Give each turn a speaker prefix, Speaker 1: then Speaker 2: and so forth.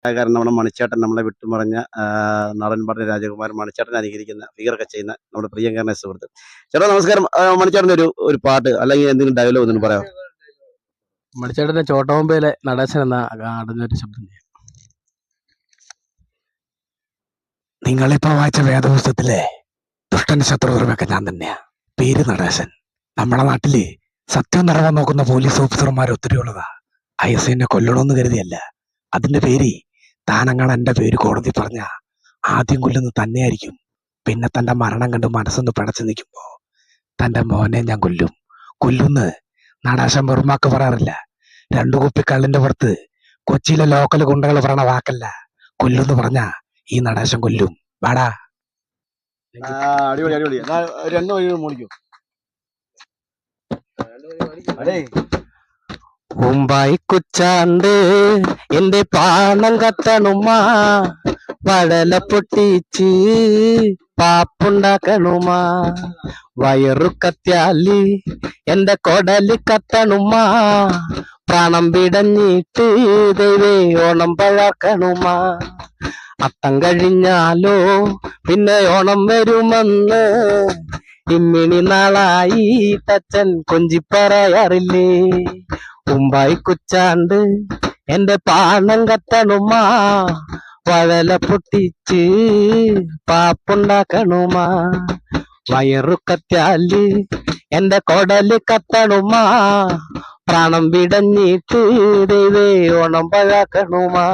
Speaker 1: കാരണം നമ്മുടെ മണിച്ചേട്ടൻ നമ്മളെ വിട്ടുമറഞ്ഞ നടൻ പറഞ്ഞ രാജകുമാരൻ മണിച്ചേട്ടൻ അനുകരിക്കുന്ന ഫിഗറൊക്കെ ചെയ്യുന്ന നമ്മുടെ പ്രിയങ്കരനെ സുഹൃത്ത്. ചേട്ടാ നമസ്കാരം. മണിച്ചേട്ടൻ്റെ ഒരു പാട്ട് അല്ലെങ്കിൽ എന്തെങ്കിലും ഡയലോഗ് ഒന്നും പറയാം.
Speaker 2: മണിച്ചേട്ടന്റെ ചോട്ടോമ്പയിലെ നടേശൻ എന്ന അടഞ്ഞൊരു ശബ്ദം ചെയ്യാം. നിങ്ങളിപ്പോ വായിച്ച വേദപുസ്തകത്തിലെ ദുഷ്ടൻ ശത്രുതർമ്മൊക്കെ ഞാൻ തന്നെയാ. പേര് നടേശൻ. നമ്മുടെ നാട്ടില് സത്യം നിറവാൻ നോക്കുന്ന പോലീസ് ഓഫീസർമാർ ഒത്തിരി ഉള്ളതാ. എന്നെ കൊല്ലണമെന്ന് കരുതിയല്ല. അതിന്റെ പേര് താനങ്ങനെ എന്റെ പേര് കോടതി പറഞ്ഞ ആദ്യം കൊല്ലുന്നത് തന്നെയായിരിക്കും. പിന്നെ തന്റെ മരണം കണ്ട് മനസ്സൊന്ന് പിടച്ചു നിൽക്കുമ്പോ തന്റെ മോനെ ഞാൻ കൊല്ലുന്ന് നടേശൻ വെറുമാക്ക് പറയാറില്ല. 2 കുപ്പി കള്ളിന്റെ പുറത്ത് കൊച്ചിയിലെ ലോക്കൽ ഗുണ്ടകൾ പറയണ വാക്കല്ല. കൊല്ലുന്ന് പറഞ്ഞ ഈ നടേശൻ കൊല്ലും. വാടാ.
Speaker 1: അടിപൊളി അടിപൊളി. രണ്ടു വഴി മോളിക്കും.
Speaker 2: മുംബൈ കുച്ചാണ്ട് എന്റെ പാണം കത്തണുമാ, വടല പൊട്ടിച്ച് പാപ്പുണ്ടാക്കണുമാ, വയറു കത്തിയാലി എന്റെ കൊടല് കത്തണുമാ, പ്രാണം പിടഞ്ഞിട്ട് ദൈവേ ഓണം പഴക്കണുമാ, അത്തം കഴിഞ്ഞാലോ പിന്നെ ഓണം വരുമെന്ന് ഇമ്മിണി നാളായി തച്ചൻ കൊഞ്ചിപ്പറയാറില്ലേ. മുംബൈ കുച്ചാണ്ട് എന്റെ പാണം കത്തണുമാ, വഴല പൊട്ടിച്ച് പാപ്പുണ്ടാക്കണുമാ, വയറു കത്തിയാല് എന്റെ കൊടല് കത്തണുമാ, പ്രാണം പിടഞ്ഞിട്ട് ദൈവേ ഓണം പഴക്കണുമാ.